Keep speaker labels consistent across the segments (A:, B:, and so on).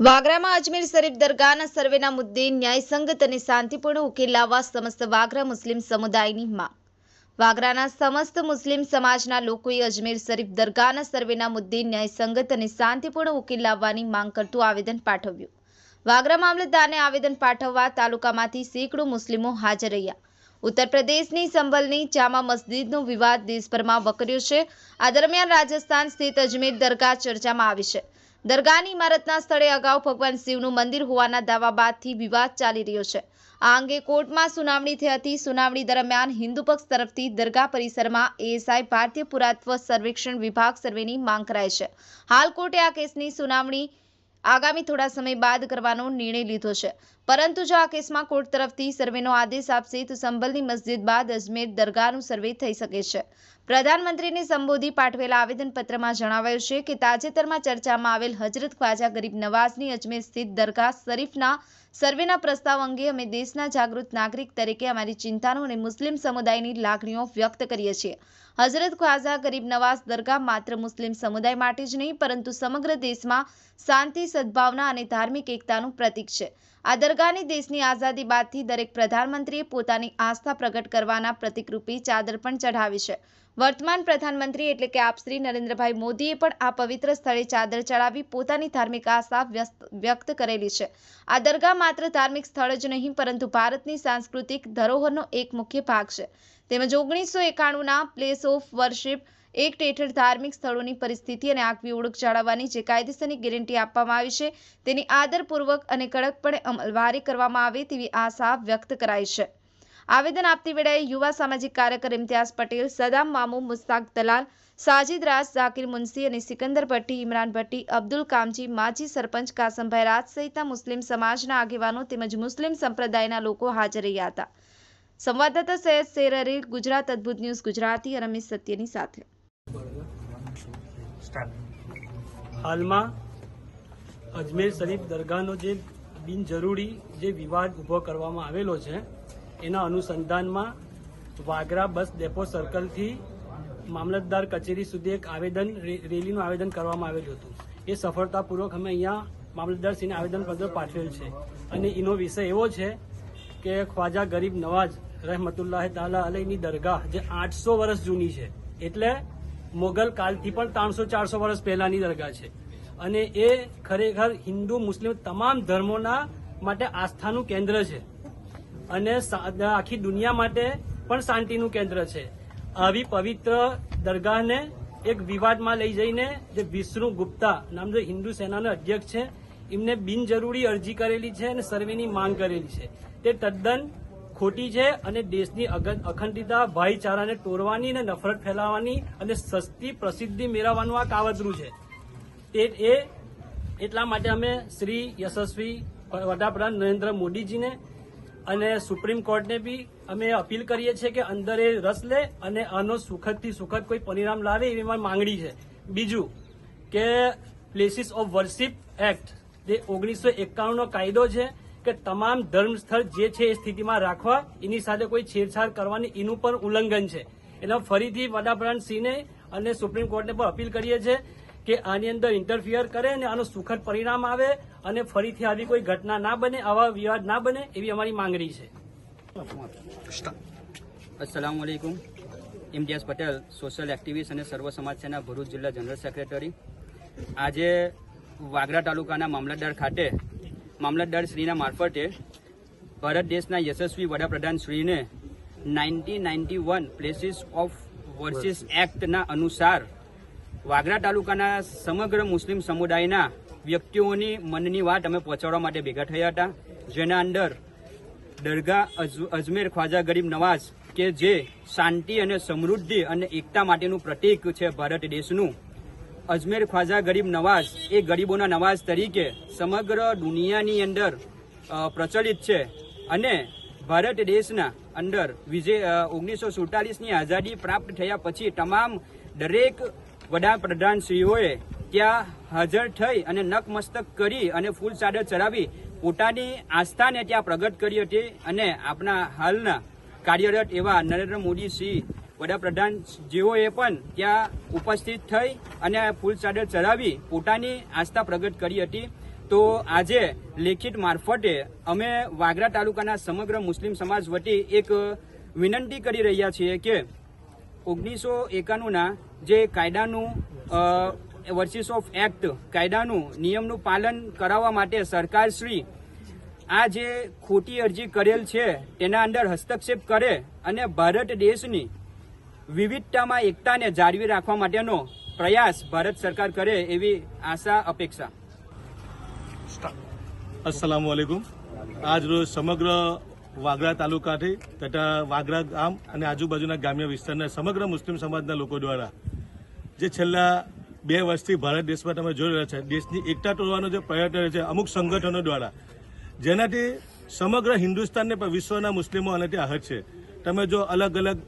A: વાગરામાં અજમેર શરીફ દરગાહના સર્વેના મુદ્દે ન્યાયસંગત અને શાંતિપૂર્ણ ઉકેલ લાવવા સમસ્ત વાગરા મુસ્લિમ સમુદાયની માંગ। વાગરાના સમસ્ત મુસ્લિમ સમાજના લોકોએ અજમેર શરીફ દરગાહના સર્વેના મુદ્દે ન્યાયસંગત અને શાંતિપૂર્ણ ઉકેલ લાવવાની માંગ કરતું આવેદન પાઠવ્યું। વાગરા મામલતદારને આવેદન પાઠવવા તાલુકામાંથી સેંકડો મુસ્લિમો હાજર રહ્યા। ઉત્તર પ્રદેશની સંભલની જામા મસ્જિદનો વિવાદ દેશભરમાં વકર્યો છે। આ દરમિયાન રાજસ્થાન સ્થિત અજમેર દરગાહ ચર્ચામાં આવી છે। દરગાહની ઇમારતના સ્થળે અગાઉ ભગવાન શિવનું મંદિર હોવાના દાવા બાદથી વિવાદ ચાલી રહ્યો છે। આ અંગે કોર્ટમાં સુનાવણી થઈ હતી। સુનાવણી દરમિયાન હિન્દુ પક્ષ તરફથી દરગાહ પરિસરમાં એએસઆઈ ભારતીય પુરાતત્વ સર્વેક્ષણ વિભાગ સર્વેની માંગ કરાઈ છે। હાલ કોર્ટે આ કેસની સુનાવણી આગામી થોડા સમય બાદ કરવાનો નિર્ણય લીધો છે, પરંતુ જો આ કેસમાં કોર્ટ તરફથી સર્વેનો આદેશ આપશે તો સંભલની મસ્જિદ બાદ અજમેર દરગાહનું સર્વે થઈ શકે છે। પ્રધાનમંત્રીને સંબોધી પાઠવેલા આવેદનપત્રમાં જણાવાયું છે કે તાજેતરમાં ચર્ચામાં આવેલ હજરત ખ્વાજા ગરીબ નવાઝની અજમેર સ્થિત દરગાહ શરીફના સર્વેના પ્રસ્તાવ અંગે અમે દેશના જાગૃત નાગરિક તરીકે અમારી ચિંતાનો અને મુસ્લિમ સમુદાયની લાગણીઓ વ્યક્ત કરીએ છીએ। હજરત ખ્વાજા ગરીબ નવાઝ દરગાહ માત્ર મુસ્લિમ સમુદાય માટે જ નહીં, પરંતુ સમગ્ર દેશમાં શાંતિ, સદભાવના અને ધાર્મિક એકતાનું પ્રતીક છે। આ દરગાહની દેશની આઝાદી બાદથી દરેક પ્રધાનમંત્રીએ પોતાની આસ્થા પ્રગટ કરવાના પ્રતીકરૂપી ચાદર પણ ચઢાવી છે। વર્તમાન પ્રધાનમંત્રી એટલે કે આપ શ્રી નરેન્દ્રભાઈ મોદીએ પણ આ પવિત્ર સ્થળે ચાદર ચડાવી પોતાની ધાર્મિક આસ્થા વ્યક્ત કરેલી છે। આ દરગાહ માત્ર ધાર્મિક સ્થળ જ નહીં, પરંતુ ભારતની સાંસ્કૃતિક ધરોહરનો એક મુખ્ય ભાગ છે। તેમજ 1991ના પ્લેસ ઓફ વર્શિપ એક્ટ હેઠળ ધાર્મિક સ્થળોની પરિસ્થિતિ અને આગવી ઓળખ જાળવવાની જે કાયદેસરની ગેરંટી આપવામાં આવી છે, તેની આદરપૂર્વક અને કડકપણે અમલવારી કરવામાં આવે તેવી આશા વ્યક્ત કરાઈ છે। આવેદન આપતી વેળાએ યુવા સામાજિક કાર્યકર ઇમ્તિયાઝ પટેલ, સદામ મામુ, મુસ્તાક દલાલ, સાજિદ રાજ, ઝાકિર મુનસી અને સિકંદર ભટ્ટી, ઇમરાન ભટ્ટી, અબ્દુલ કામજી, માજી સરપંચ કાસમભાઈ રાજ સહિતના મુસ્લિમ સમાજના આગેવાનો તેમજ મુસ્લિમ સંપ્રદાયના લોકો હાજર રહ્યા હતા। સંવાદદાતા સૈયદ શેર અલી, ગુજરાત અદ્ભુત ન્યૂઝ ગુજરાતી, રમેશ સત્યની સાથે।
B: હાલમાં અજમેર શરીફ દરગાહનો જે બિનજરૂરી જે વિવાદ ઊભો કરવામાં આવેલો છે, એના અનુસંધાનમાં વાગરા બસ ડેપો સર્કલથી મામલતદાર કચેરી સુધી એક રેલીનું આવેદન કરવામાં આવેલું હતું। એ સફળતાપૂર્વક અમે અહીંયા મામલતદારશ્રીને આવેદનપત્ર પાઠવેલ છે અને એનો વિષય એવો છે કે ખ્વાજા ગરીબ નવાઝ રહેમતુલ્લાહ તાલા અલૈની દરગાહ જે 800 વર્ષ જૂની છે, એટલે મોગલ કાલથી પણ 300-400 વર્ષ પહેલાની દરગાહ છે અને એ ખરેખર હિન્દુ મુસ્લિમ તમામ ધર્મોના માટે આસ્થાનું કેન્દ્ર છે અને આખી દુનિયા માટે પણ શાંતિનું કેન્દ્ર છે। આવી પવિત્ર દરગાહને એક વિવાદમાં લઈ જઈને જે વિષ્ણુ ગુપ્તા નામ જે હિન્દુ સેનાના અધ્યક્ષ છે, એમને બિનજરૂરી અરજી કરેલી છે અને સર્વેની માંગ કરેલી છે, તે તદ્દન ખોટી છે અને દેશની અખંડિતતા, ભાઈચારાને તોડવાની અને નફરત ફેલાવવાની અને સસ્તી પ્રસિદ્ધિ મેળવવાનું આ કાવતરું છે। એટલા માટે અમે શ્રી યશસ્વી વડાપ્રધાન નરેન્દ્ર મોદીજીને અને સુપ્રીમ કોર્ટને બી અમે અપીલ કરીએ છીએ કે અંદર એ રસ લે અને આનો સુખદથી સુખદ કોઈ પરિણામ લાવે એવી મારી માંગણી છે। બીજું કે પ્લેસીસ ઓફ વર્શિપ એક્ટ જે 1991નો કાયદો છે કે તમામ ધર્મ સ્થળ જે છે એ સ્થિતિમાં રાખવા, એની સાથે કોઈ છેડછાડ કરવાની એનું પણ ઉલ્લંઘન છે। એટલે ફરીથી વડાપ્રધાનશ્રીને અને સુપ્રીમ કોર્ટને પણ અપીલ કરીએ છીએ કે આની અંદર ઇન્ટરફિયર કરે અને આનું સુખદ પરિણામ આવે અને ફરીથી આવી કોઈ ઘટના ના બને, આવા વિવાદ ના બને એવી અમારી માંગણી છે।
C: अस्सलाम वालेकुम। इम्तियाज़ पटेल, सोशल एक्टिविस्ट અને સર્વ સમાજ સેના ભરૂચ જિલ્લા જનરલ સેક્રેટરી। આજે વાગરા તાલુકાના મામલતદાર ખાતે મામલતદાર શ્રીના મારફતે ભારત દેશના યશસ્વી વડાપ્રધાન શ્રીને 1991 પ્લેસીસ ઓફ વર્શિપ એક્ટના અનુસાર વાગરા તાલુકાના સમગ્ર મુસ્લિમ સમુદાયના વ્યક્તિઓની મનની વાત અમે પહોંચાડવા માટે ભેગા થયા હતા, જેના અંદર દરગાહ અજમેર ખ્વાજા ગરીબ નવાઝ કે જે શાંતિ અને સમૃદ્ધિ અને એકતા માટેનું પ્રતીક છે ભારત દેશનું, અજમેર ખ્વાજા ગરીબ નવાઝ એ ગરીબોના નવાઝ તરીકે સમગ્ર દુનિયાની અંદર પ્રચલિત છે અને ભારત દેશના અંદર 1947ની આઝાદી પ્રાપ્ત થયા પછી તમામ દરેક વડાપ્રધાનશ્રીઓએ ત્યાં હાજર થઈ અને નકમસ્તક કરી અને ફૂલ ચાદર ચડાવી પોતાની આસ્થાને ત્યાં પ્રગટ કરી હતી અને આપણા હાલના કાર્યરત એવા નરેન્દ્ર મોદી શ્રી વડાપ્રધાન જેઓએ પણ ત્યાં ઉપસ્થિત થઈ અને ફૂલ ચાદર ચડાવી પોતાની આસ્થા પ્રગટ કરી હતી। તો આજે લેખિત મારફતે અમે વાગરા તાલુકાના સમગ્ર મુસ્લિમ સમાજ વતી એક વિનંતી કરી રહ્યા છીએ કે 1991ના જે કાયદાનું વર્સિસ ઓફ એક્ટ કાયદાનું નિયમનું પાલન કરાવવા માટે સરકારશ્રી આ જે ખોટી અરજી કરેલ છે તેના અંદર હસ્તક્ષેપ કરે અને ભારત દેશની વિવિધતામાં એકતાને જાળવી રાખવા માટેનો પ્રયાસ ભારત સરકાર કરે એવી આશા અપેક્ષા.
D: अस्सलाम वालेकुम. આજ રોજ સમગ્ર વાગરા તાલુકાથી તથા વાગરા ગામ અને આજુબાજુના ગ્રામ્ય વિસ્તારના સમગ્ર મુસ્લિમ સમાજના લોકો દ્વારા જે છેલ્લા 2 વર્ષથી ભારત દેશમાં તમે જોઈ રહ્યા છે દેશની એકતા તોડવાનો જે પ્રયત્ન છે અમુક સંગઠનો દ્વારા, જેનાથી સમગ્ર હિન્દુસ્તાનને પણ વિશ્વના મુસ્લિમો આનાથી આહત છે. તમે જો અલગ અલગ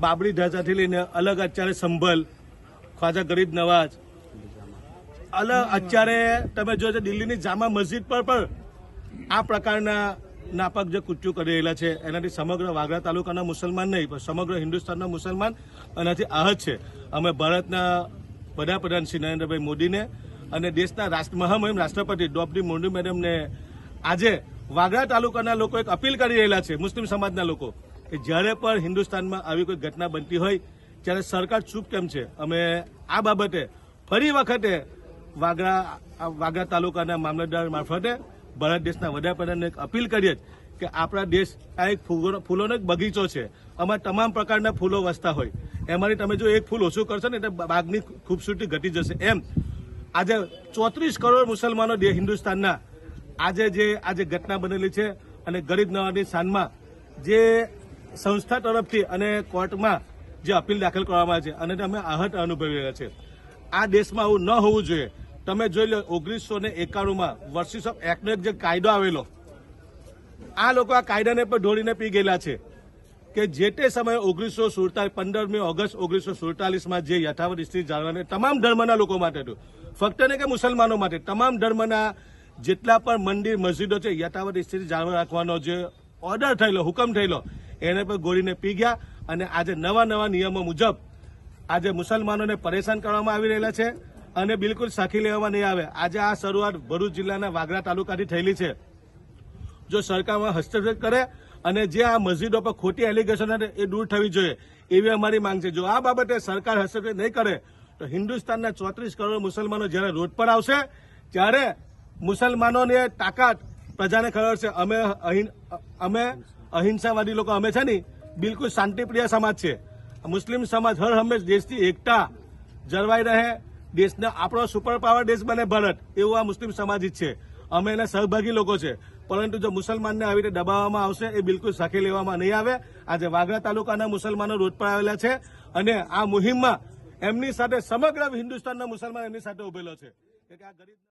D: બાબરી ઢાંચાથી લઈને અલગ અત્યારે સંભલ, ખ્વાજા ગરીબ નવાજ, અલગ અત્યારે તમે જો દિલ્હીની જામા મસ્જિદ પર પણ આ પ્રકારના નાપાક જે કૃત્યો કરી રહેલા છે એનાથી સમગ્ર વાગરા તાલુકાના મુસલમાન નહીં પણ સમગ્ર હિન્દુસ્તાનના મુસલમાન એનાથી આહત છે. અમે ભારતના વડાપ્રધાન શ્રી નરેન્દ્રભાઈ મોદીને અને દેશના મહામહિમ રાષ્ટ્રપતિ દ્રૌપદી મુર્મુ મેડમને આજે વાગરા તાલુકાના લોકો એક અપીલ કરી રહેલા છે, મુસ્લિમ સમાજના લોકો, કે જ્યારે પણ હિન્દુસ્તાનમાં આવી કોઈ ઘટના બનતી હોય ત્યારે સરકાર ચૂપ કેમ છે. અમે આ બાબતે ફરી વખતે વાગરા તાલુકાના મામલતદાર મારફતે ભારત દેશના વડાપ્રધાનને એક અપીલ કરીએ કે આપણા દેશ આ એક ફૂલોનો એક બગીચો છે, આમાં તમામ પ્રકારના ફૂલો વસતા હોય, એમાંથી તમે જો એક ફૂલ ઓછું કરશો ને એટલે બાગની ખૂબસૂરતી ઘટી જશે. એમ આજે 34 કરોડ મુસલમાનો હિન્દુસ્તાનના આજે ઘટના બનેલી છે અને ગરીબ નવાજની શાનમાં જે સંસ્થા તરફથી અને કોર્ટમાં જે અપીલ દાખલ કરવામાં આવે છે અને અમે આહત અનુભવી રહ્યા છે. આ દેશમાં આવું ન હોવું જોઈએ. તમે જોઈ લો 1991માં વર્સિસ ઓફ એક્ટનો એક જે કાયદો આવેલો, આ લોકો આ કાયદાને પણ ઢોળીને પી ગયેલા છે કે જે તે સમયે 15મી ઓગસ્ટ 1947માં જે યથાવત સ્થિતિ જાળવવાની તમામ ધર્મના લોકો માટે હતું, ફક્ત ને કે મુસલમાનો માટે તમામ ધર્મના જેટલા પણ મંદિર મસ્જિદો છે યથાવત સ્થિતિ જાળવી રાખવાનો જે ઓર્ડર થયેલો, હુકમ થયેલો, એને પણ ગોળીને પી ગયા અને આજે નવા નિયમો મુજબ આજે મુસલમાનોને પરેશાન કરવામાં આવી રહેલા છે અને બિલકુલ સાખી લેવામાં નહીં આવે. આજે આ શરૂઆત ભરૂચ જિલ્લાના વાગરા તાલુકાથી થયેલી છે. જો સરકારમાં હસ્તક્ષેપ કરે અને જે આ મસ્જિદો પર ખોટી એલિગેશન એ દૂર થવી જોઈએ એવી અમારી માંગ છે. જો આ બાબતે સરકાર હસ્તક્ષેપ નહીં કરે તો હિન્દુસ્તાનના 34 કરોડ મુસલમાનો જ્યારે રોડ પર આવશે ત્યારે મુસલમાનોની તાકાત પ્રજાને ખબર છે. અમે અહિંસાવાદી લોકો અમે છે ને બિલકુલ શાંતિપ્રિય સમાજ છે. મુસ્લિમ સમાજ હર હંમેશ દેશની એકતા જળવાઈ રહે, દેશને આપણો સુપર પાવર દેશ બને ભારત, એવું આ મુસ્લિમ સમાજ છે. અમે એના સહભાગી લોકો છે. પરંતુ જો મુસલમાનને આવી રીતે દબાવવામાં આવશે એ બિલકુલ સાખી લેવામાં નહીં આવે. આજે વાગરા તાલુકાના મુસલમાનો રોડ પર આવેલા છે અને આ મુહિમમાં એમની સાથે સમગ્ર હિન્દુસ્તાનના મુસલમાન એમની સાથે ઉભેલો છે.